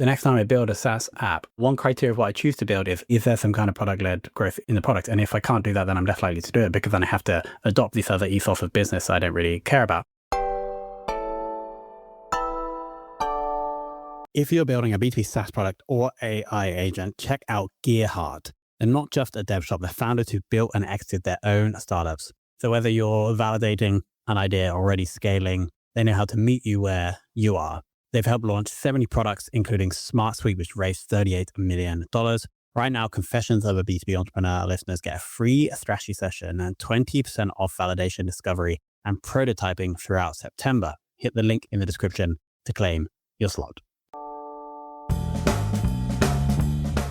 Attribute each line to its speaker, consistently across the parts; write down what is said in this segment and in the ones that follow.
Speaker 1: the next time I build a SaaS app, one criteria of what I choose to build is there some kind of product-led growth in the product? And if I can't do that, then I'm less likely to do it because then I have to adopt this other ethos of business I don't really care about. If you're building a B2B SaaS product or AI agent, check out GearHard. They're not just a dev shop, they're founders who built and exited their own startups. So whether you're validating an idea, already scaling, they know how to meet you where you are. They've helped launch 70 products, including Smart Suite, which raised $38 million. Right now, Confessions of a B2B Entrepreneur listeners get a free strategy session and 20% off validation, discovery, and prototyping throughout September. Hit the link in the description to claim your slot.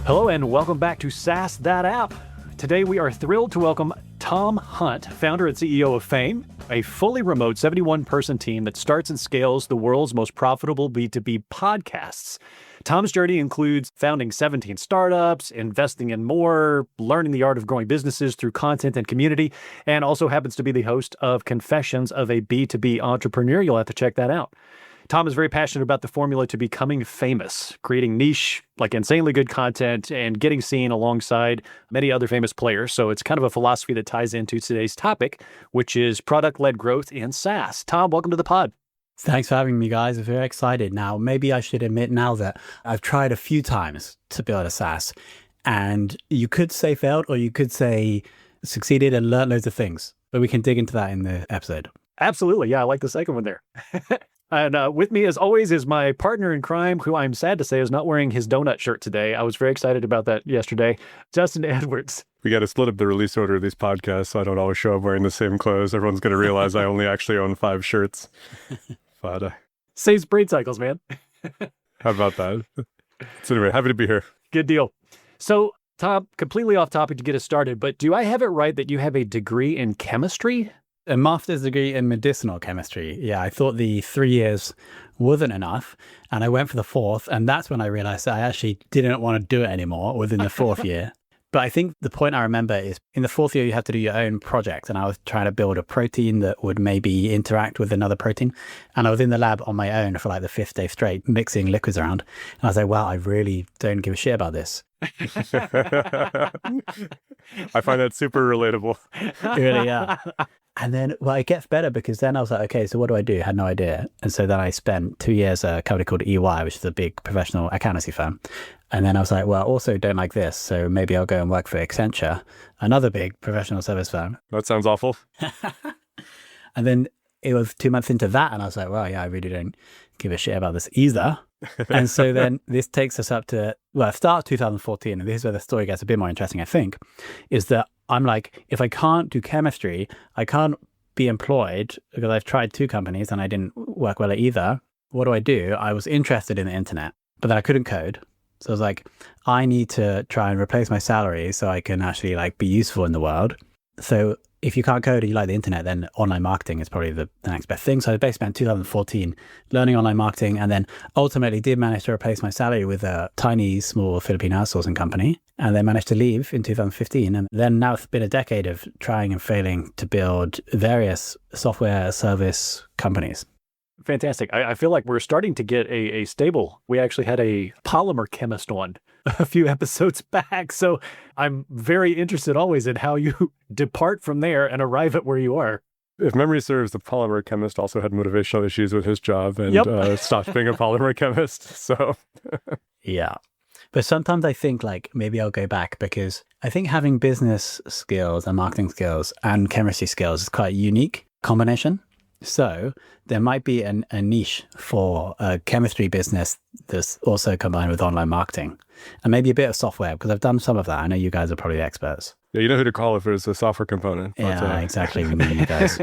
Speaker 2: Hello and welcome back to SaaS That App. Today we are thrilled to welcome Tom Hunt, founder and CEO of Fame, a fully remote 71-person team that starts and scales the world's most profitable B2B podcasts. Tom's journey includes founding 17 startups, investing in more, learning the art of growing businesses through content and community, and also happens to be the host of Confessions of a B2B Entrepreneur. You'll have to check that out. Tom is very passionate about the formula to becoming famous, creating niche, like insanely good content and getting seen alongside many other famous players. So it's kind of a philosophy that ties into today's topic, which is product-led growth in SaaS. Tom, welcome to the pod.
Speaker 1: Thanks for having me, guys. I'm very excited. Now, maybe I should admit now that I've tried a few times to build a SaaS, and you could say failed or you could say succeeded and learned loads of things, but we can dig into that in the episode.
Speaker 2: Absolutely. Yeah, I like the second one there. And with me, as always, is my partner in crime, who I'm sad to say is not wearing his donut shirt today. I was very excited about that yesterday. Justin Edwards.
Speaker 3: We got to split up the release order of these podcasts so I don't always show up wearing the same clothes. Everyone's going to realize I only actually own 5 shirts. But
Speaker 2: saves brain cycles, man.
Speaker 3: How about that? So anyway, happy to be here.
Speaker 2: Good deal. So, Tom, completely off topic to get us started, but do I have it right that you have a degree in chemistry?
Speaker 1: A master's degree in medicinal chemistry. Yeah, I thought the 3 years wasn't enough, and I went for the 4th, and that's when I realized I actually didn't want to do it anymore within the 4th year. But I think the point I remember is in the 4th year, you have to do your own project, and I was trying to build a protein that would maybe interact with another protein, and I was in the lab on my own for like the 5th day straight, mixing liquids around, and I was like, wow, I really don't give a shit about this.
Speaker 3: I find that super relatable.
Speaker 1: Really, yeah. And then, well, it gets better because then I was like, okay, so what do I do? I had no idea. And so then I spent 2 years at a company called EY, which is a big professional accountancy firm. And then I was like, well, I also don't like this. So maybe I'll go and work for Accenture, another big professional service firm.
Speaker 3: That sounds awful.
Speaker 1: And then it was 2 months into that. And I was like, well, yeah, I really don't give a shit about this either. And so then this takes us up to, well, start of 2014. And this is where the story gets a bit more interesting, I think, is that I'm like, if I can't do chemistry, I can't be employed because I've tried 2 companies and I didn't work well at either. What do? I was interested in the internet, but then I couldn't code. So I was like, I need to try and replace my salary so I can actually like be useful in the world. So if you can't code or you like the internet, then online marketing is probably the next best thing. So I basically spent 2014 learning online marketing, and then ultimately did manage to replace my salary with a tiny, small Philippine outsourcing company, and then managed to leave in 2015. And then now it's been a decade of trying and failing to build various software service companies.
Speaker 2: Fantastic. I feel like we're starting to get a stable. We actually had a polymer chemist on a few episodes back. So I'm very interested always in how you depart from there and arrive at where you are.
Speaker 3: If memory serves, the polymer chemist also had motivational issues with his job and stopped being a polymer chemist. So
Speaker 1: yeah. But sometimes I think like maybe I'll go back because I think having business skills and marketing skills and chemistry skills is quite a unique combination. So there might be a niche for a chemistry business that's also combined with online marketing and maybe a bit of software, because I've done some of that. I know you guys are probably the experts.
Speaker 3: Yeah, you know who to call if there's a software component.
Speaker 1: Yeah, exactly. We need you guys.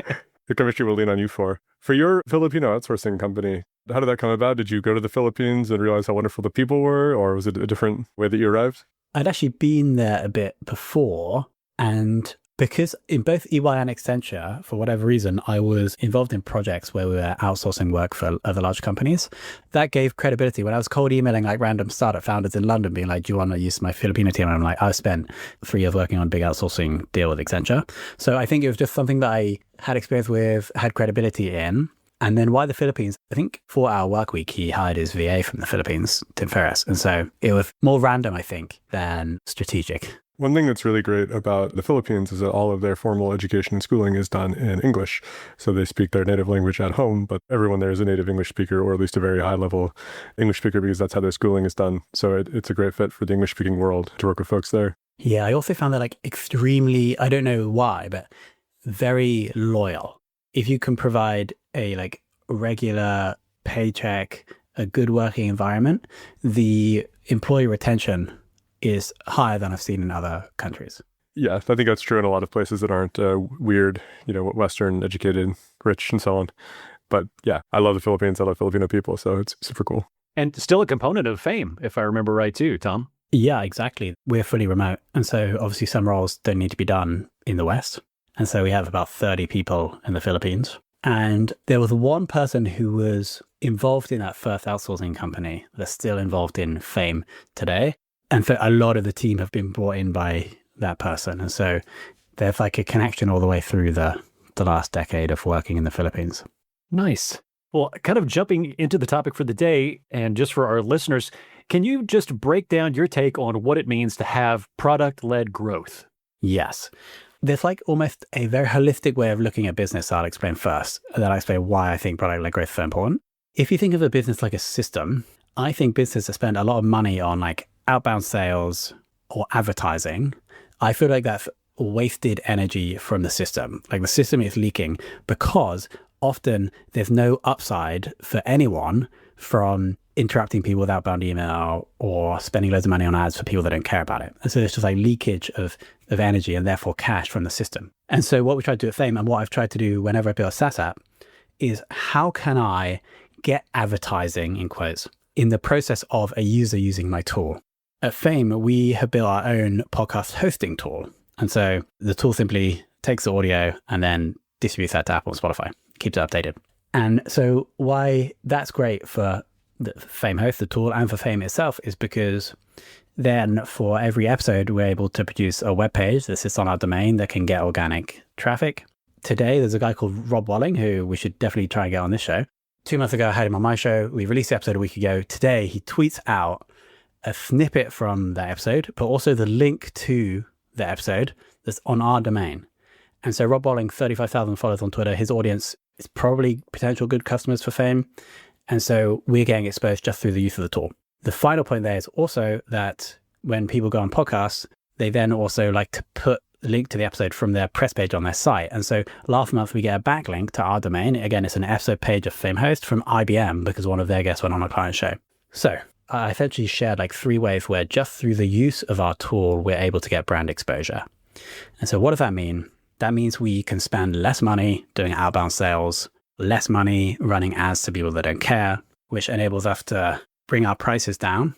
Speaker 3: The chemistry will lean on you for. For your Filipino outsourcing company, how did that come about? Did you go to the Philippines and realize how wonderful the people were, or was it a different way that you arrived?
Speaker 1: I'd actually been there a bit before, and because in both EY and Accenture, for whatever reason, I was involved in projects where we were outsourcing work for other large companies. That gave credibility. When I was cold emailing like random startup founders in London being like, do you want to use my Filipino team? And I'm like, I spent 3 years working on a big outsourcing deal with Accenture. So I think it was just something that I had experience with, had credibility in. And then why the Philippines? I think 4-hour work week, he hired his VA from the Philippines, Tim Ferriss. And so it was more random, I think, than strategic.
Speaker 3: One thing that's really great about the Philippines is that all of their formal education and schooling is done in English. So they speak their native language at home, but everyone there is a native English speaker, or at least a very high level English speaker, because that's how their schooling is done. So it's a great fit for the English speaking world to work with folks there.
Speaker 1: Yeah, I also found that like extremely, I don't know why, but very loyal. If you can provide a like regular paycheck, a good working environment, the employee retention is higher than I've seen in other countries.
Speaker 3: Yeah, I think that's true in a lot of places that aren't weird, Western, educated, rich, and so on. But yeah, I love the Philippines. I love Filipino people, so it's super cool.
Speaker 2: And still a component of Fame, if I remember right too, Tom.
Speaker 1: Yeah, exactly. We're fully remote. And so obviously some roles don't need to be done in the West. And so we have about 30 people in the Philippines. And there was one person who was involved in that first outsourcing company that's still involved in Fame today. And so a lot of the team have been brought in by that person. And so there's like a connection all the way through the last decade of working in the Philippines.
Speaker 2: Nice. Well, kind of jumping into the topic for the day, and just for our listeners, can you just break down your take on what it means to have product-led growth?
Speaker 1: Yes. There's like almost a very holistic way of looking at business I'll explain first, and then I'll explain why I think product-led growth is so important. If you think of a business like a system, I think businesses spend a lot of money on like outbound sales or advertising. I feel like that's wasted energy from the system. Like the system is leaking because often there's no upside for anyone from interrupting people with outbound email or spending loads of money on ads for people that don't care about it. And so there's just like leakage of energy and therefore cash from the system. And so what we try to do at Fame, and what I've tried to do whenever I build a SaaS app, is how can I get advertising, in quotes, in the process of a user using my tool? At Fame, we have built our own podcast hosting tool. And so the tool simply takes the audio and then distributes that to Apple and Spotify, keeps it updated. And so why that's great for the Fame host, the tool, and for Fame itself is because then for every episode, we're able to produce a web page that sits on our domain that can get organic traffic. Today, there's a guy called Rob Walling, who we should definitely try and get on this show. 2 months ago, I had him on my show. We released the episode a week ago. Today, he tweets out a snippet from that episode, but also the link to the episode that's on our domain. And so Rob Walling, 35,000 followers on Twitter. His audience is probably potential good customers for Fame. And so we're getting exposed just through the use of the tool. The final point there is also that when people go on podcasts, they then also like to put the link to the episode from their press page on their site. And so last month we get a backlink to our domain. Again, it's an episode page of Fame host from IBM because one of their guests went on a client show. So I essentially shared like 3 ways where just through the use of our tool, we're able to get brand exposure. And so what does that mean? That means we can spend less money doing outbound sales, less money running ads to people that don't care, which enables us to bring our prices down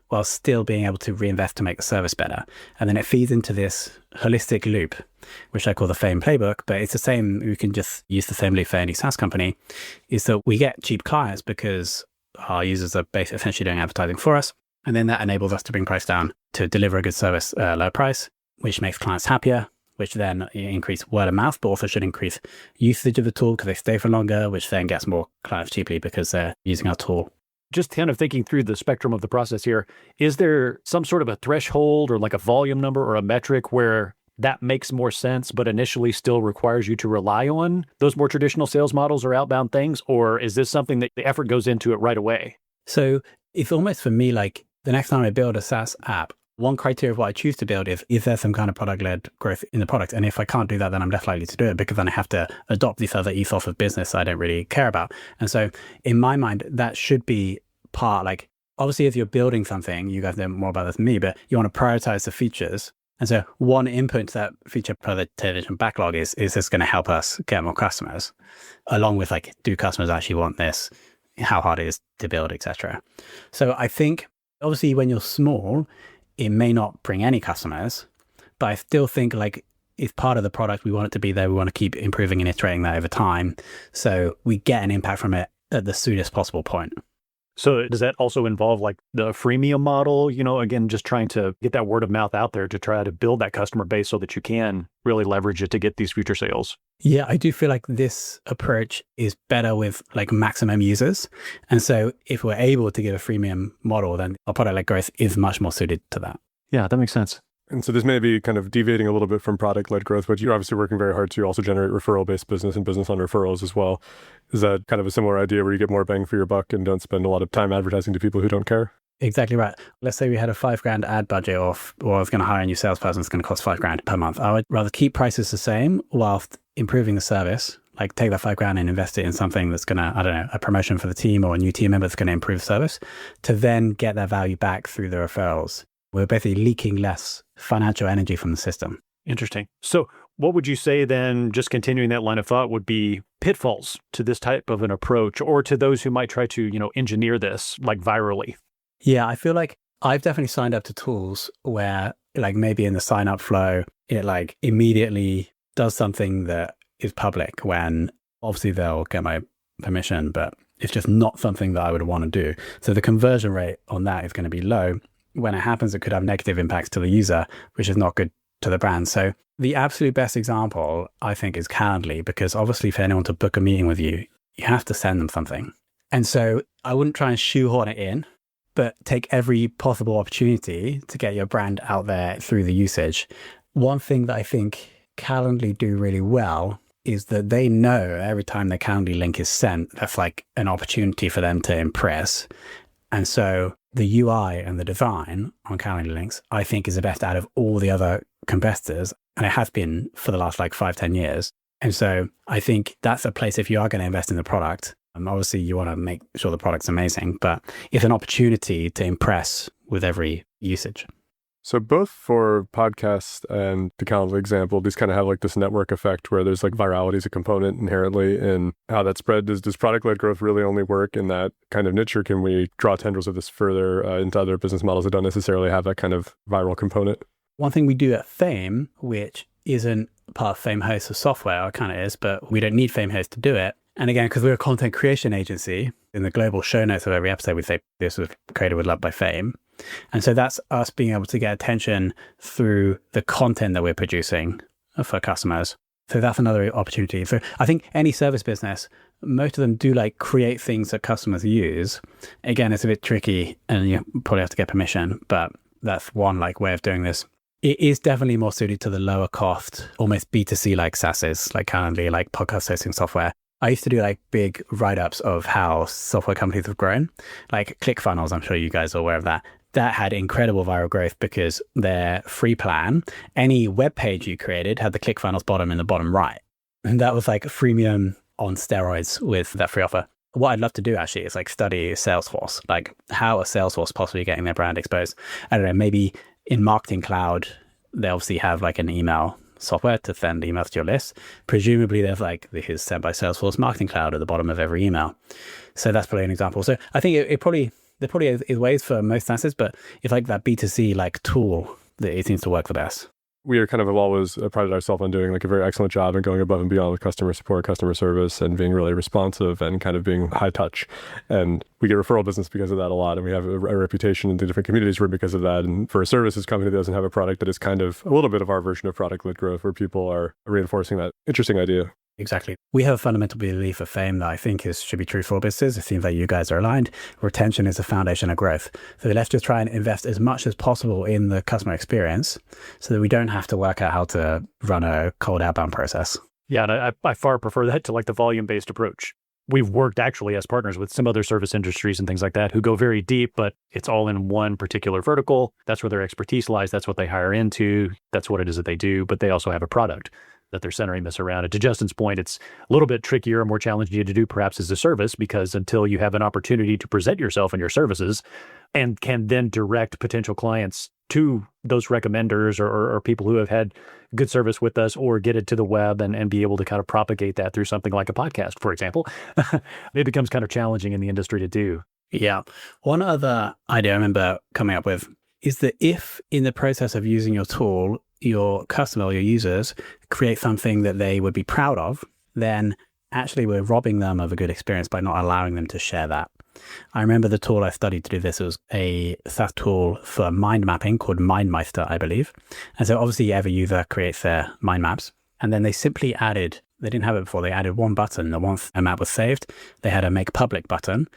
Speaker 1: while still being able to reinvest to make the service better. And then it feeds into this holistic loop, which I call the Fame playbook, but it's the same. We can just use the same loop for any SaaS company, is that we get cheap clients because our users are basically essentially doing advertising for us. And then that enables us to bring price down to deliver a good service, low price, which makes clients happier, which then increase word of mouth, but also should increase usage of the tool because they stay for longer, which then gets more clients cheaply because they're using our tool.
Speaker 2: Just kind of thinking through the spectrum of the process here, is there some sort of a threshold or like a volume number or a metric where that makes more sense, but initially still requires you to rely on those more traditional sales models or outbound things? Or is this something that the effort goes into it right away?
Speaker 1: So it's almost for me like the next time I build a SaaS app, one criteria of what I choose to build is there some kind of product-led growth in the product? And if I can't do that, then I'm less likely to do it because then I have to adopt this other ethos of business I don't really care about. And so in my mind, that should be part, like, obviously if you're building something, you guys know more about this than me, but you want to prioritize the features. And so one input to that feature prioritization backlog is this going to help us get more customers? Along with like, do customers actually want this? How hard it is to build, etc. So I think obviously when you're small, it may not bring any customers, but I still think like it's part of the product. We want it to be there. We want to keep improving and iterating that over time. So we get an impact from it at the soonest possible point.
Speaker 2: So does that also involve like the freemium model, again, just trying to get that word of mouth out there to try to build that customer base so that you can really leverage it to get these future sales?
Speaker 1: Yeah, I do feel like this approach is better with like maximum users. And so if we're able to give a freemium model, then our product-led growth is much more suited to that.
Speaker 2: Yeah, that makes sense.
Speaker 3: And so this may be kind of deviating a little bit from product-led growth, but you're obviously working very hard to also generate referral-based business and business on referrals as well. Is that kind of a similar idea where you get more bang for your buck and don't spend a lot of time advertising to people who don't care?
Speaker 1: Exactly right. Let's say we had a $5,000 ad budget or I was going to hire a new salesperson, it's going to cost $5,000 per month. I would rather keep prices the same whilst improving the service, like take that $5,000 and invest it in something that's going to, I don't know, a promotion for the team or a new team member that's going to improve service, to then get that value back through the referrals. We're basically leaking less financial energy from the system.
Speaker 2: Interesting. So what would you say then, just continuing that line of thought, would be pitfalls to this type of an approach, or to those who might try to, engineer this like virally?
Speaker 1: Yeah, I feel like I've definitely signed up to tools where like maybe in the sign up flow, it like immediately does something that is public when obviously they'll get my permission, but it's just not something that I would want to do. So the conversion rate on that is going to be low. When it happens, it could have negative impacts to the user, which is not good to the brand. So the absolute best example, I think, is Calendly, because obviously for anyone to book a meeting with you, you have to send them something. And so I wouldn't try and shoehorn it in, but take every possible opportunity to get your brand out there through the usage. One thing that I think Calendly do really well is that they know every time the Calendly link is sent, that's like an opportunity for them to impress. And so the UI and the design on Calendly links, I think, is the best out of all the other competitors. And it has been for the last like 5-10 years. And so I think that's a place, if you are going to invest in the product, obviously you want to make sure the product's amazing, but it's an opportunity to impress with every usage.
Speaker 3: So both for podcasts and the Calendly example, these kind of have like this network effect where there's like virality as a component inherently in how that spread. Does product-led growth really only work in that kind of niche, or can we draw tendrils of this further into other business models that don't necessarily have that kind of viral component?
Speaker 1: One thing we do at Fame, which isn't part of Fame Hosts software, or kind of is, but we don't need Fame Hosts to do it. And again, because we're a content creation agency, in the global show notes of every episode, we say this was created with love by Fame. And so that's us being able to get attention through the content that we're producing for customers. So that's another opportunity. So I think any service business, most of them do like create things that customers use. Again, it's a bit tricky and you probably have to get permission, but that's one like way of doing this. It is definitely more suited to the lower cost, almost B2C like SaaSes, like Calendly, like podcast hosting software. I used to do like big write-ups of how software companies have grown, like ClickFunnels. I'm sure you guys are aware of that. That had incredible viral growth because their free plan, any web page you created had the ClickFunnels bottom in the bottom right. And that was like freemium on steroids with that free offer. What I'd love to do actually is like study Salesforce, like how are Salesforce possibly getting their brand exposed? I don't know, maybe in Marketing Cloud, they obviously have like an email software to send emails to your list. Presumably there's like, this is sent by Salesforce Marketing Cloud at the bottom of every email. So that's probably an example. So I think there probably is ways for most SaaSes, but it's like that B2C like tool that it seems to work the best.
Speaker 3: We are kind of have always prided ourselves on doing like a very excellent job and going above and beyond with customer support, customer service, and being really responsive and kind of being high touch. And we get referral business because of that a lot. And we have a reputation in the different communities we're in because of that. And for a services company that doesn't have a product, that is kind of a little bit of our version of product-led growth, where people are reinforcing that interesting idea.
Speaker 1: Exactly. We have a fundamental belief of Fame that I think should be true for all businesses. It seems like you guys are aligned. Retention is the foundation of growth. So let's just try and invest as much as possible in the customer experience so that we don't have to work out how to run a cold outbound process.
Speaker 2: Yeah, and I far prefer that to like the volume-based approach. We've worked actually as partners with some other service industries and things like that who go very deep, but it's all in one particular vertical. That's where their expertise lies. That's what they hire into. That's what it is that they do. But they also have a product that they're centering this around. And to Justin's point, it's a little bit trickier and more challenging to do perhaps as a service, because until you have an opportunity to present yourself and your services and can then direct potential clients to those recommenders or people who have had good service with us, or get it to the web and be able to kind of propagate that through something like a podcast, for example, it becomes kind of challenging in the industry to do.
Speaker 1: Yeah. One other idea I remember coming up with is that if in the process of using your tool, your customer or your users create something that they would be proud of, then actually we're robbing them of a good experience by not allowing them to share that. I remember the tool I studied to do this was a SaaS tool for mind mapping called MindMeister, I believe. And so obviously every user creates their mind maps. And then they simply added, they didn't have it before, they added one button that once a map was saved, they had a make public button.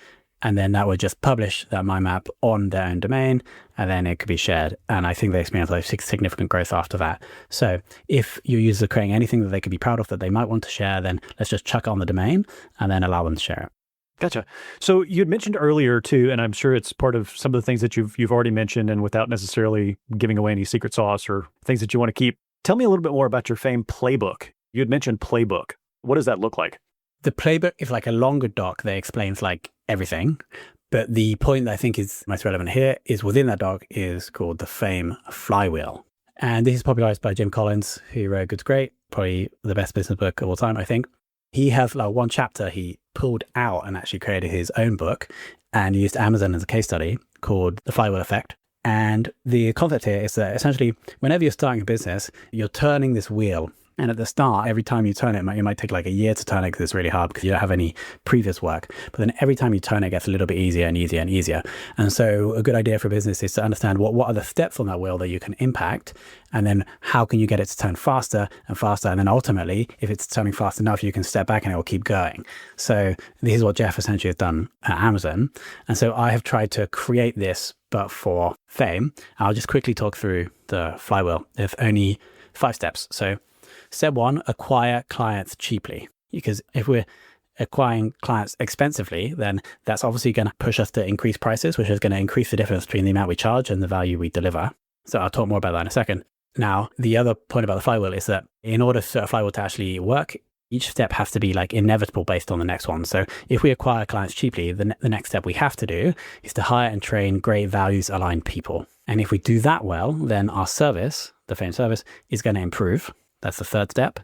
Speaker 1: And then that would just publish that mind map on their own domain, and then it could be shared. And I think they experienced like significant growth after that. So if your users are creating anything that they could be proud of that they might want to share, then let's just chuck it on the domain and then allow them to share it.
Speaker 2: Gotcha. So you'd mentioned earlier too, and I'm sure it's part of some of the things that you've already mentioned, and without necessarily giving away any secret sauce or things that you want to keep. Tell me a little bit more about your Fame playbook. You had mentioned playbook. What does that look like?
Speaker 1: The playbook is like a longer doc that explains like everything. But the point that I think is most relevant here is within that doc is called the Fame Flywheel. And this is popularized by Jim Collins, who wrote Good's Great, probably the best business book of all time, I think. He has like one chapter he pulled out and actually created his own book and used Amazon as a case study called The Flywheel Effect. And the concept here is that essentially, whenever you're starting a business, you're turning this wheel. And at the start, every time you turn it, it might take like a year to turn it because it's really hard because you don't have any previous work. But then every time you turn it, it gets a little bit easier and easier and easier. And so a good idea for a business is to understand what are the steps on that wheel that you can impact, and then how can you get it to turn faster and faster. And then ultimately, if it's turning fast enough, you can step back and it will keep going. So this is what Jeff essentially has done at Amazon. And so I have tried to create this, but for Fame. I'll just quickly talk through the flywheel. There's only 5 steps. So step 1, acquire clients cheaply. Because if we're acquiring clients expensively, then that's obviously going to push us to increase prices, which is going to increase the difference between the amount we charge and the value we deliver. So I'll talk more about that in a second. Now, the other point about the flywheel is that in order for a flywheel to actually work, each step has to be like inevitable based on the next one. So if we acquire clients cheaply, the next step we have to do is to hire and train great values aligned people. And if we do that well, then our service, the Fame service, is going to improve. That's the third step.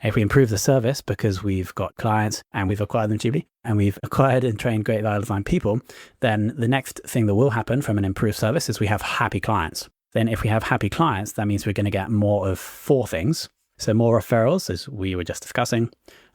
Speaker 1: If we improve the service because we've got clients and we've acquired them cheaply and we've acquired and trained great value aligned people, then the next thing that will happen from an improved service is we have happy clients. Then if we have happy clients, that means we're going to get more of 4 things. So more referrals, as we were just discussing,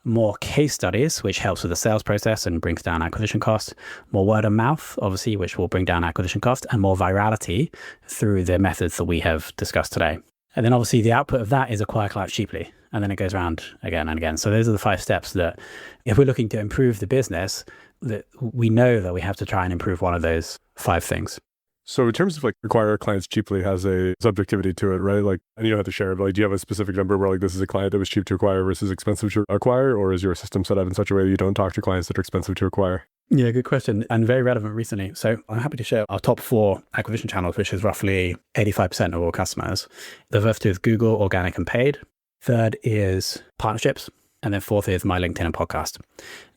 Speaker 1: more case studies, which helps with the sales process and brings down acquisition costs, more word of mouth, obviously, which will bring down acquisition costs, and more virality through the methods that we have discussed today. And then obviously the output of that is acquire clients cheaply. And then it goes around again and again. So those are the 5 steps that if we're looking to improve the business, that we know that we have to try and improve one of those 5 things.
Speaker 3: So in terms of like acquire clients cheaply has a subjectivity to it, right? Like, and you don't have to share it, but like, do you have a specific number where like this is a client that was cheap to acquire versus expensive to acquire? Or is your system set up in such a way that you don't talk to clients that are expensive to acquire?
Speaker 1: Yeah, good question and very relevant recently. So I'm happy to share our top 4 acquisition channels, which is roughly 85% of all customers. The first 2 is Google, organic and paid. Third is partnerships. And then 4th is my LinkedIn and podcast.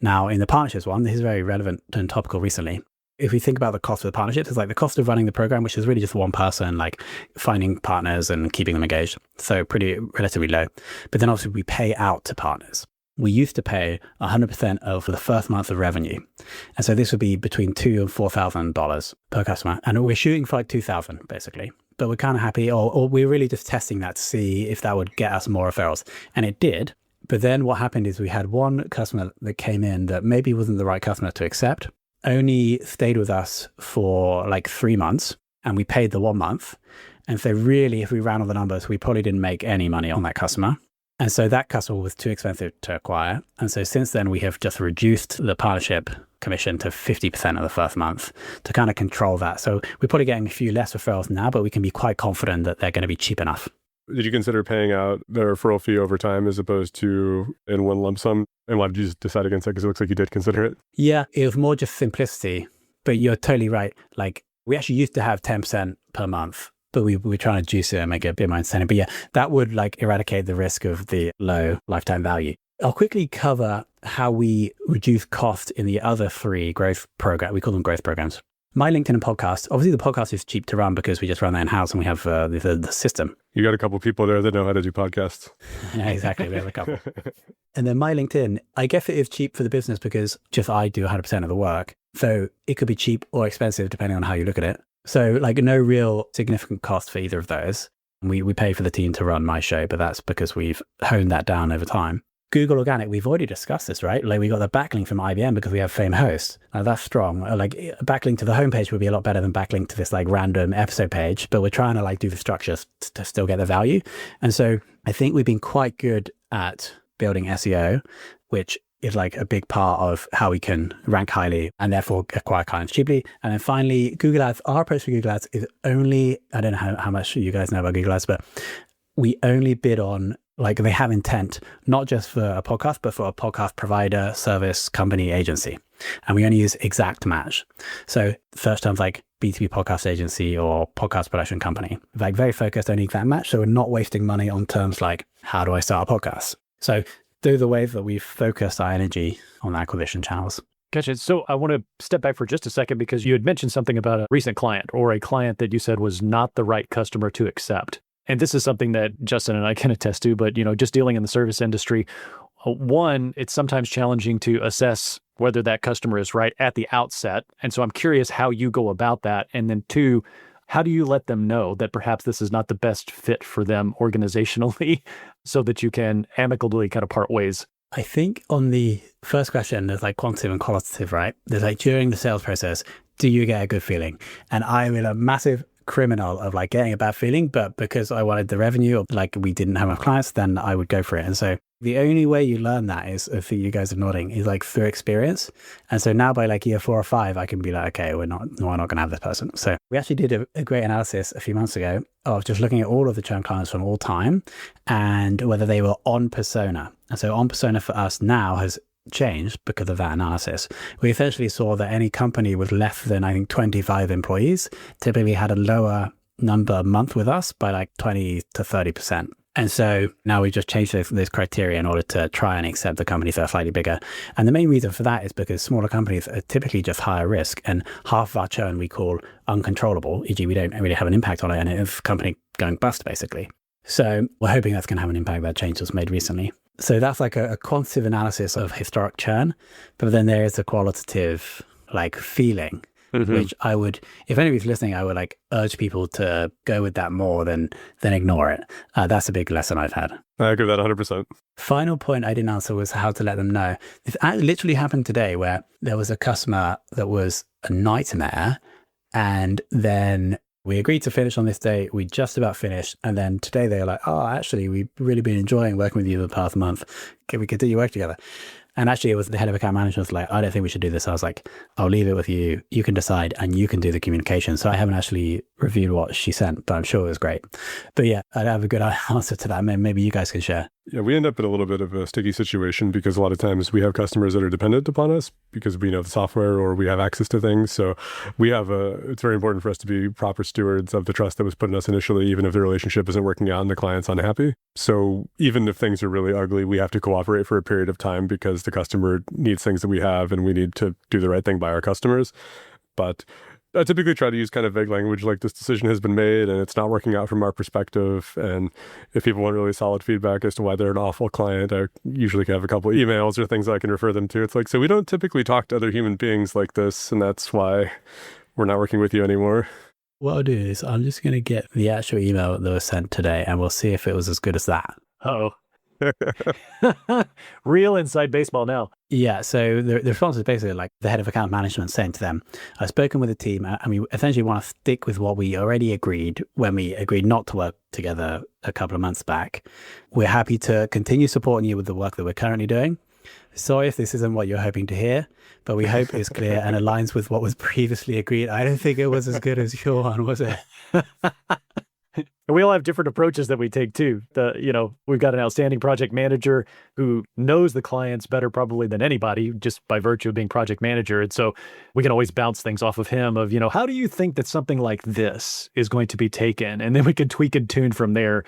Speaker 1: Now in the partnerships one, this is very relevant and topical recently. If we think about the cost of the partnerships, it's like the cost of running the program, which is really just one person, like finding partners and keeping them engaged. So pretty relatively low. But then obviously we pay out to partners. We used to pay 100% of the first month of revenue. And so this would be between $2,000 and $4,000 per customer. And we're shooting for like 2,000 basically. But we're kind of happy, or we're really just testing that to see if that would get us more referrals. And it did. But then what happened is we had one customer that came in that maybe wasn't the right customer to accept, only stayed with us for like 3 months, and we paid the 1 month. And so really, if we ran all the numbers, we probably didn't make any money on that customer. And so that customer was too expensive to acquire. And so since then, we have just reduced the partnership commission to 50% of the first month to kind of control that. So we're probably getting a few less referrals now, but we can be quite confident that they're going to be cheap enough.
Speaker 3: Did you consider paying out the referral fee over time as opposed to in one lump sum? And why did you just decide against that? Because it looks like you did consider it.
Speaker 1: Yeah, it was more just simplicity. But you're totally right. Like we actually used to have 10% per month, but we were trying to juice it and make it a bit more incentive. But yeah, that would like eradicate the risk of the low lifetime value. I'll quickly cover how we reduce cost in the other 3 growth programs. We call them growth programs. My LinkedIn and podcast, obviously the podcast is cheap to run because we just run that in-house and we have the system.
Speaker 3: You got a couple people there that know how to do podcasts.
Speaker 1: Yeah, exactly. We have a couple. And then my LinkedIn, I guess it is cheap for the business because just I do 100% of the work. So it could be cheap or expensive depending on how you look at it. So like no real significant cost for either of those. We pay for the team to run my show, but that's because we've honed that down over time. Google Organic, we've already discussed this, right? Like we got the backlink from IBM because we have Fame Host. Now that's strong. Like a backlink to the homepage would be a lot better than backlink to this like random episode page, but we're trying to like do the structures to still get the value. And so I think we've been quite good at building SEO, which is like a big part of how we can rank highly and therefore acquire clients cheaply. And then finally, Google Ads, our approach for Google Ads is only, I don't know how much you guys know about Google Ads, but we only bid on, like they have intent, not just for a podcast, but for a podcast provider, service, company, agency. And we only use exact match. So first terms like B2B podcast agency or podcast production company, like very focused on exact match. So we're not wasting money on terms like, how do I start a podcast? So those are the ways that we've focused our energy on acquisition channels.
Speaker 2: Gotcha. So I want to step back for just a second because you had mentioned something about a recent client or a client that you said was not the right customer to accept. And this is something that Justin and I can attest to, but just dealing in the service industry, one, it's sometimes challenging to assess whether that customer is right at the outset. And so I'm curious how you go about that. And then two, how do you let them know that perhaps this is not the best fit for them organizationally so that you can amicably kind of part ways?
Speaker 1: I think on the first question, there's like quantitative and qualitative, right? There's like during the sales process, do you get a good feeling? And I'm in a massive criminal of like getting a bad feeling, but because I wanted the revenue or like we didn't have enough clients, then I would go for it. And so the only way you learn that is, if you guys are nodding, is like through experience. And so now by like year 4 or 5, I can be like, okay, we're not going to have this person. So we actually did a great analysis a few months ago of just looking at all of the churn clients from all time and whether they were on persona. And so on persona for us now has changed because of that analysis. We essentially saw that any company with less than, I think, 25 employees typically had a lower number a month with us by like 20 to 30%. And so now we've just changed this criteria in order to try and accept the companies that are slightly bigger. And the main reason for that is because smaller companies are typically just higher risk, and half of our churn we call uncontrollable, e.g. we don't really have an impact on it, and it's a company going bust basically. So we're hoping that's going to have an impact. That change was made recently. So that's like a quantitative analysis of historic churn, but then there is a qualitative like feeling, which I would, if anybody's listening, I would like urge people to go with that more than ignore it. That's a big lesson I've had.
Speaker 3: I agree with that 100%.
Speaker 1: Final point I didn't answer was how to let them know. This literally happened today where there was a customer that was a nightmare, and then we agreed to finish on this day. We just about finished. And then today they were like, oh, actually, we've really been enjoying working with you the past month. Can we continue working together? And actually, it was the head of account management was like, I don't think we should do this. I was like, I'll leave it with you. You can decide and you can do the communication. So I haven't actually reviewed what she sent, but I'm sure it was great. But yeah, I don't have a good answer to that. Maybe you guys can share.
Speaker 3: Yeah, we end up in a little bit of a sticky situation because a lot of times we have customers that are dependent upon us because we know the software or we have access to things. So it's very important for us to be proper stewards of the trust that was put in us initially, even if the relationship isn't working out and the client's unhappy. So even if things are really ugly, we have to cooperate for a period of time because the customer needs things that we have and we need to do the right thing by our customers. But I typically try to use kind of vague language like this decision has been made and it's not working out from our perspective. And if people want really solid feedback as to why they're an awful client, I usually have a couple of emails or things I can refer them to. It's like, so we don't typically talk to other human beings like this, and that's why we're not working with you anymore.
Speaker 1: What I'll do is I'm just going to get the actual email that was sent today and we'll see if it was as good as that.
Speaker 2: Uh-oh. Real inside baseball now.
Speaker 1: Yeah, so the response is basically like the head of account management saying to them, I've spoken with the team and we essentially want to stick with what we already agreed when we agreed not to work together a couple of months back. We're happy to continue supporting you with the work that we're currently doing. Sorry if this isn't what you're hoping to hear, but we hope it's clear and aligns with what was previously agreed. I don't think it was as good as your one, was it?
Speaker 2: And we all have different approaches that we take too. We've got an outstanding project manager who knows the clients better probably than anybody, just by virtue of being project manager. And so we can always bounce things off of him of, how do you think that something like this is going to be taken? And then we can tweak and tune from there.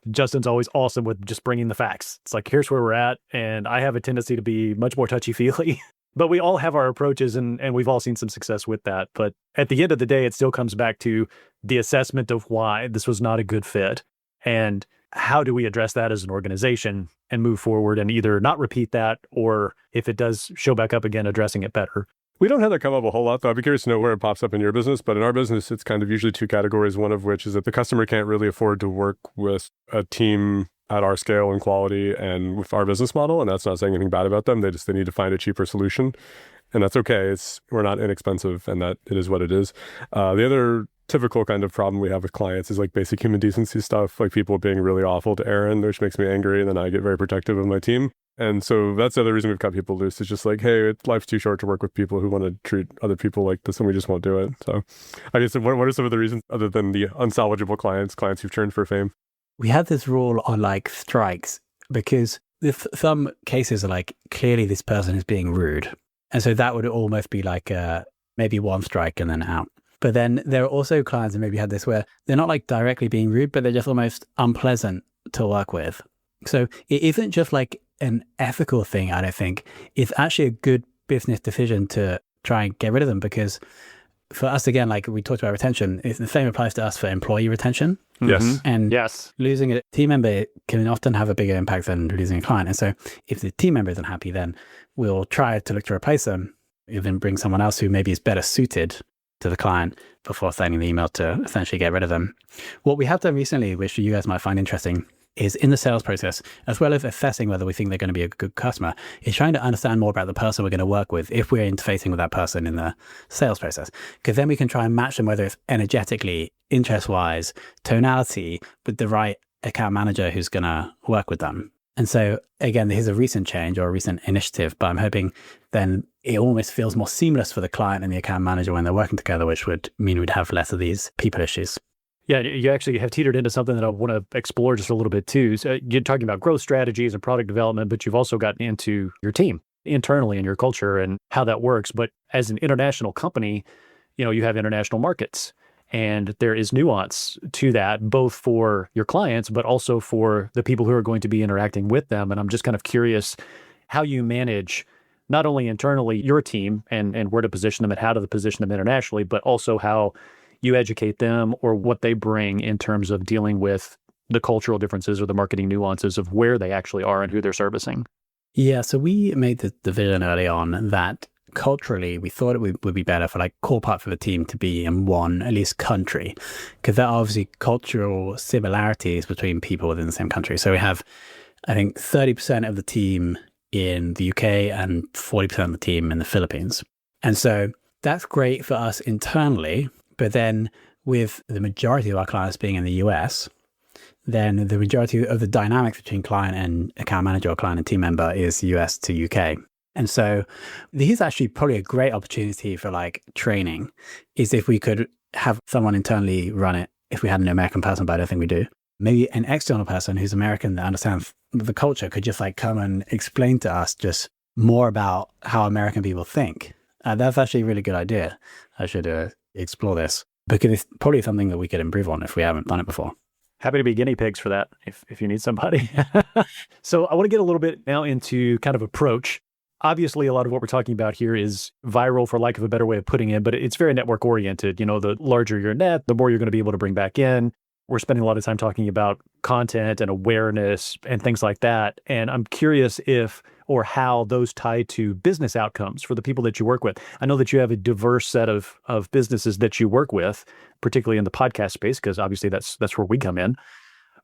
Speaker 2: Justin's always awesome with just bringing the facts. It's like, here's where we're at. And I have a tendency to be much more touchy-feely. But we all have our approaches and we've all seen some success with that. But at the end of the day, it still comes back to the assessment of why this was not a good fit. And how do we address that as an organization and move forward and either not repeat that, or if it does show back up again, addressing it better.
Speaker 3: We don't have that come up a whole lot, though. I'd be curious to know where it pops up in your business. But in our business, it's kind of usually two categories, one of which is that the customer can't really afford to work with a team at our scale and quality and with our business model. And that's not saying anything bad about them. They need to find a cheaper solution. And that's okay. We're not inexpensive, and that it is what it is. The other typical kind of problem we have with clients is like basic human decency stuff, like people being really awful to Aaron, which makes me angry. And then I get very protective of my team. And so that's the other reason we've cut people loose. It's just like, hey, life's too short to work with people who want to treat other people like this, and we just won't do it. So I guess what are some of the reasons other than the unsalvageable clients who've churned for fame?
Speaker 1: We had this rule on like strikes because if some cases are like, clearly this person is being rude. And so that would almost be like maybe one strike and then out. But then there are also clients that maybe had this where they're not like directly being rude, but they're just almost unpleasant to work with. So it isn't just like an ethical thing, I don't think. It's actually a good business decision to try and get rid of them, because for us, again, like we talked about retention, the same applies to us for employee retention.
Speaker 3: Yes.
Speaker 1: And
Speaker 2: yes,
Speaker 1: losing a team member can often have a bigger impact than losing a client. And so if the team member isn't happy, then we'll try to look to replace them, even bring someone else who maybe is better suited to the client before sending the email to essentially get rid of them. What we have done recently, which you guys might find interesting, is in the sales process, as well as assessing whether we think they're going to be a good customer, is trying to understand more about the person we're going to work with if we're interfacing with that person in the sales process. Because then we can try and match them, whether it's energetically, interest-wise, tonality, with the right account manager who's going to work with them. And so, again, here's a recent change or a recent initiative, but I'm hoping then it almost feels more seamless for the client and the account manager when they're working together, which would mean we'd have less of these people issues.
Speaker 2: Yeah, you actually have teetered into something that I want to explore just a little bit too. So you're talking about growth strategies and product development, but you've also gotten into your team internally and your culture and how that works. But as an international company, you have international markets, and there is nuance to that, both for your clients, but also for the people who are going to be interacting with them. And I'm just kind of curious how you manage not only internally your team and where to position them and how to position them internationally, but also how you educate them or what they bring in terms of dealing with the cultural differences or the marketing nuances of where they actually are and who they're servicing.
Speaker 1: Yeah, so we made the division early on that culturally we thought it would be better for like core parts of the team to be in one, at least country, because there are obviously cultural similarities between people within the same country. So we have, I think, 30% of the team in the UK and 40% of the team in the Philippines. And so that's great for us internally. But then with the majority of our clients being in the US, then the majority of the dynamics between client and account manager or client and team member is US to UK. And so this is actually probably a great opportunity for like training, is if we could have someone internally run it, if we had an American person, but I don't think we do. Maybe an external person who's American that understands the culture could just like come and explain to us just more about how American people think. That's actually a really good idea. I should explore this, because it's probably something that we could improve on if we haven't done it before.
Speaker 2: Happy to be guinea pigs for that if you need somebody. So I want to get a little bit now into kind of approach. Obviously, a lot of what we're talking about here is viral, for lack of a better way of putting it, but it's very network oriented. The larger your net, the more you're going to be able to bring back in. We're spending a lot of time talking about content and awareness and things like that. And I'm curious if or how those tie to business outcomes for the people that you work with. I know that you have a diverse set of businesses that you work with, particularly in the podcast space, because obviously that's where we come in.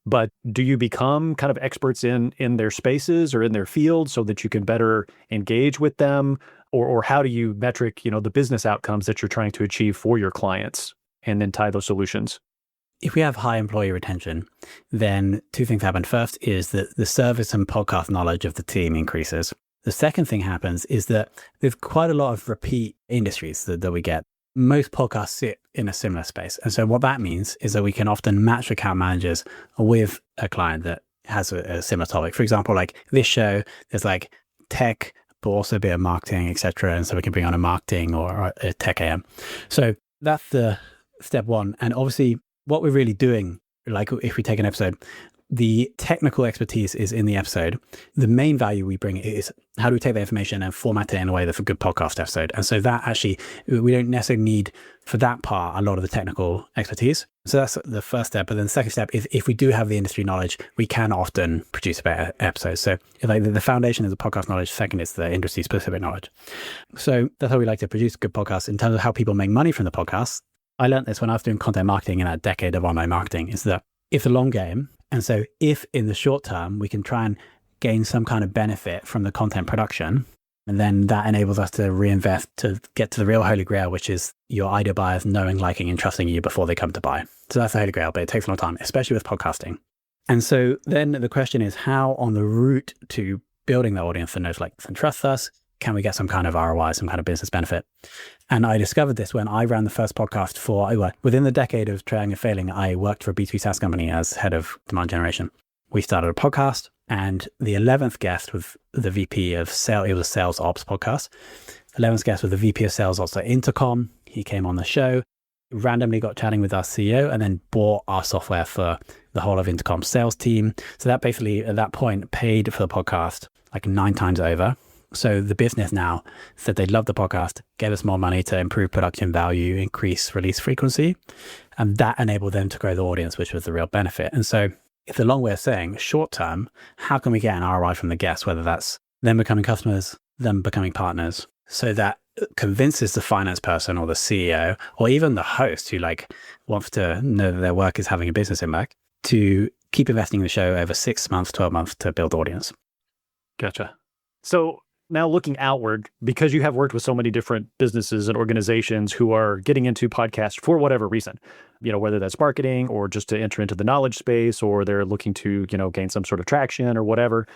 Speaker 2: But do you become kind of experts in their spaces or in their fields so that you can better engage with them? Or how do you metric, the business outcomes that you're trying to achieve for your clients and then tie those solutions?
Speaker 1: If we have high employee retention, then two things happen. First is that the service and podcast knowledge of the team increases. The second thing happens is that there's quite a lot of repeat industries that we get. Most podcasts sit in a similar space. And so what that means is that we can often match account managers with a client that has a similar topic. For example, like this show, there's like tech, but also a bit of marketing, etc. And so we can bring on a marketing or a tech AM. So that's the step one. And obviously, what we're really doing, like if we take an episode, the technical expertise is in the episode. The main value we bring is how do we take the information and format it in a way that's a good podcast episode. And so that actually, we don't necessarily need for that part a lot of the technical expertise. So that's the first step. But then the second step is if we do have the industry knowledge, we can often produce a better episode. So like the foundation is the podcast knowledge. Second is the industry specific knowledge. So that's how we like to produce good podcasts. In terms of how people make money from the podcast, I learned this when I was doing content marketing in that decade of online marketing, is that it's a long game. And so if in the short term, we can try and gain some kind of benefit from the content production, and then that enables us to reinvest to get to the real holy grail, which is your ideal buyers knowing, liking, and trusting you before they come to buy. So that's the holy grail, but it takes a long time, especially with podcasting. And so then the question is, how on the route to building the audience that knows, likes, and trusts us, can we get some kind of ROI, some kind of business benefit? And I discovered this when I ran the first podcast within the decade of trying and failing, I worked for a B2B SaaS company as head of demand generation. We started a podcast, and the 11th guest was the VP of sales. It was a sales ops podcast. 11th guest was the VP of sales ops at Intercom. He came on the show, randomly got chatting with our CEO, and then bought our software for the whole of Intercom's sales team. So that basically, at that point, paid for the podcast like 9 times over. So the business now said they loved the podcast, gave us more money to improve production value, increase release frequency, and that enabled them to grow the audience, which was the real benefit. And so it's a long way of saying, short term, how can we get an ROI from the guests, whether that's them becoming customers, them becoming partners, so that convinces the finance person or the CEO or even the host who wants to know that their work is having a business impact to keep investing in the show over 6 months, 12 months to build audience.
Speaker 2: Gotcha. So now looking outward, because you have worked with so many different businesses and organizations who are getting into podcasts for whatever reason, whether that's marketing or just to enter into the knowledge space, or they're looking to, gain some sort of traction or whatever.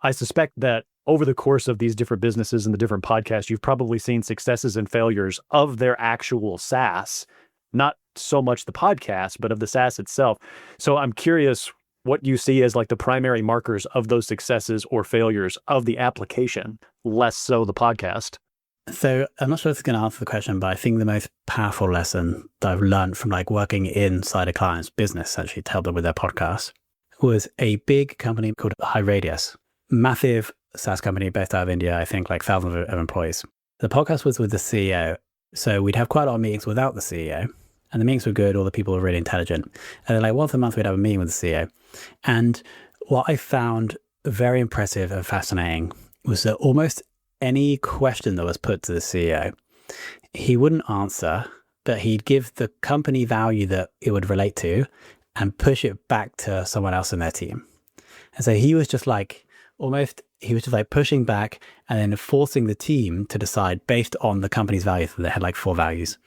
Speaker 2: I suspect that over the course of these different businesses and the different podcasts, you've probably seen successes and failures of their actual SaaS, not so much the podcast, but of the SaaS itself. So I'm curious what you see as the primary markers of those successes or failures of the application, less so the podcast.
Speaker 1: So I'm not sure if it's going to answer the question, but I think the most powerful lesson that I've learned from working inside a client's business, actually, to help them with their podcast, was a big company called High Radius, massive SaaS company based out of India, I think thousands of employees. The podcast was with the CEO. So we'd have quite a lot of meetings without the CEO. And the meetings were good. All the people were really intelligent. And then once a month, we'd have a meeting with the CEO. And what I found very impressive and fascinating was that almost any question that was put to the CEO, he wouldn't answer, but he'd give the company value that it would relate to and push it back to someone else in their team. And so he was just pushing back and then forcing the team to decide based on the company's values. They had 4 values.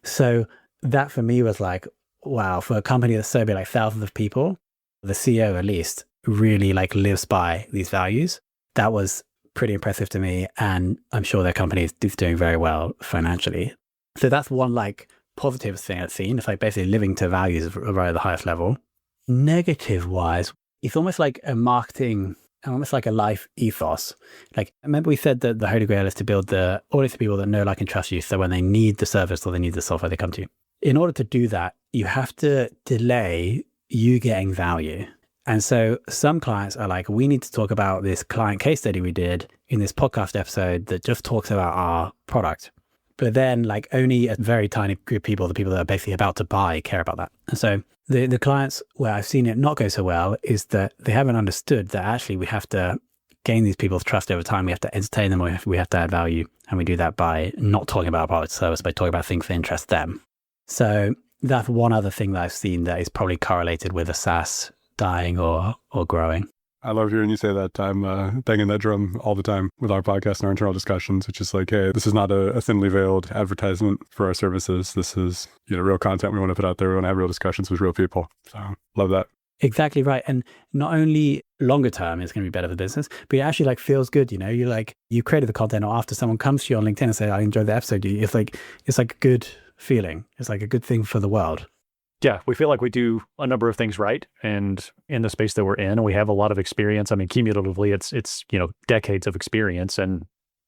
Speaker 1: So that for me was wow, for a company that's so big, thousands of people, the CEO at least really lives by these values. That was pretty impressive to me. And I'm sure their company is doing very well financially. So that's one positive thing I've seen. It's basically living to values right at the highest level. Negative wise, it's almost like a marketing, almost like a life ethos. Remember we said that the Holy Grail is to build the audience of people that know, like, and trust you. So when they need the service or they need the software, they come to you. In order to do that, you have to delay you getting value. And so some clients are we need to talk about this client case study we did in this podcast episode that just talks about our product. But then only a very tiny group of people, the people that are basically about to buy, care about that. And so the clients where I've seen it not go so well is that they haven't understood that actually we have to gain these people's trust over time. We have to entertain them. We have to add value. And we do that by not talking about our product service, by talking about things that interest them. So that's one other thing that I've seen that is probably correlated with a SaaS dying or growing.
Speaker 3: I love hearing you say that. I'm banging that drum all the time with our podcast and our internal discussions, which is hey, this is not a thinly veiled advertisement for our services. This is real content we want to put out there. We want to have real discussions with real people. So love that.
Speaker 1: Exactly right. And not only longer term is going to be better for business, but it actually feels good. You created the content, or after someone comes to you on LinkedIn and say, I enjoyed the episode, it's a good feeling. It's a good thing for the world.
Speaker 2: Yeah, we feel like we do a number of things right, and in the space that we're in, and we have a lot of experience. I mean, cumulatively, it's decades of experience, and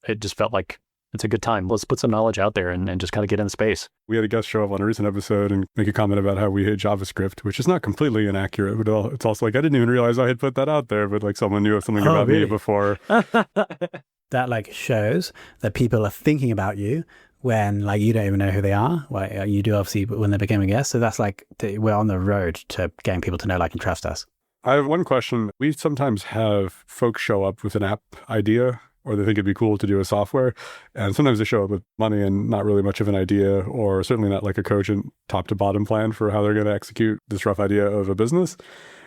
Speaker 2: it just felt like It's a good time. Let's put some knowledge out there and just kind of get in the space.
Speaker 3: We had a guest show up on a recent episode and make a comment about how we hate JavaScript, which is not completely inaccurate, but it's also like, I didn't even realize I had put that out there, but like someone knew something about me before.
Speaker 1: That like shows that people are thinking about you when like you don't even know who they are. Well, you do obviously when they became a guest. So that's like we're on the road to getting people to know, like, and trust us.
Speaker 3: I have one question. We sometimes have folks show up with an app idea, or they think it'd be cool to do a software. And sometimes they show up with money and not really much of an idea, or certainly not like a cogent top to bottom plan for how they're going to execute this rough idea of a business.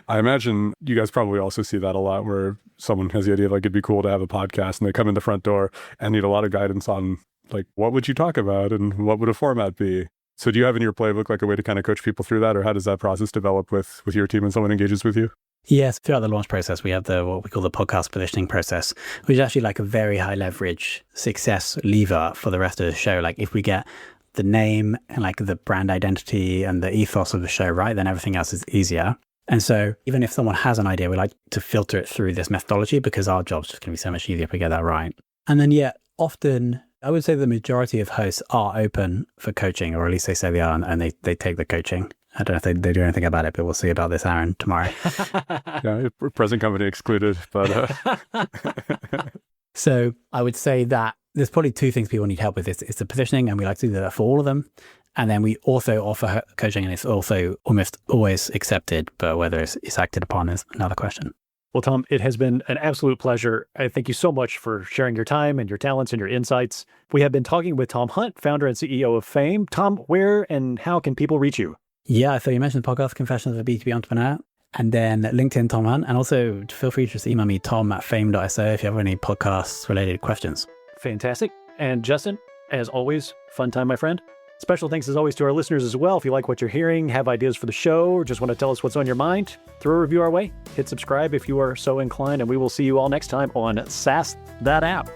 Speaker 3: I imagine you guys probably also see that a lot, where someone has the idea of like, it'd be cool to have a podcast, and they come in the front door and need a lot of guidance on like, what would you talk about and what would a format be? So do you have in your playbook like a way to kind of coach people through that, or how does that process develop with your team when someone engages with you?
Speaker 1: Yes, throughout the launch process, we have what we call the podcast positioning process, which is actually like a very high leverage success lever for the rest of the show. Like if we get the name and like the brand identity and the ethos of the show right, then everything else is easier. And so even if someone has an idea, we like to filter it through this methodology, because our job's just going to be so much easier if we get that right. And then, often I would say the majority of hosts are open for coaching, or at least they say they are, and they take the coaching. I don't know if they do anything about it, but we'll see about this, Aaron, tomorrow.
Speaker 3: Yeah, present company excluded, but...
Speaker 1: So I would say that there's probably two things people need help with. It's the positioning, and we like to do that for all of them. And then we also offer coaching, and it's also almost always accepted, but whether it's acted upon is another question.
Speaker 2: Well, Tom, it has been an absolute pleasure. I thank you so much for sharing your time and your talents and your insights. We have been talking with Tom Hunt, founder and CEO of Fame. Tom, where and how can people reach you?
Speaker 1: Yeah, so you mentioned the podcast, Confessions of a B2B Entrepreneur, and then LinkedIn, Tom Hunt. And also feel free to just email me, tom@fame.so, if you have any podcast-related questions.
Speaker 2: Fantastic. And Justin, as always, fun time, my friend. Special thanks as always to our listeners as well. If you like what you're hearing, have ideas for the show, or just want to tell us what's on your mind, throw a review our way. Hit subscribe if you are so inclined, and we will see you all next time on SaaS That App.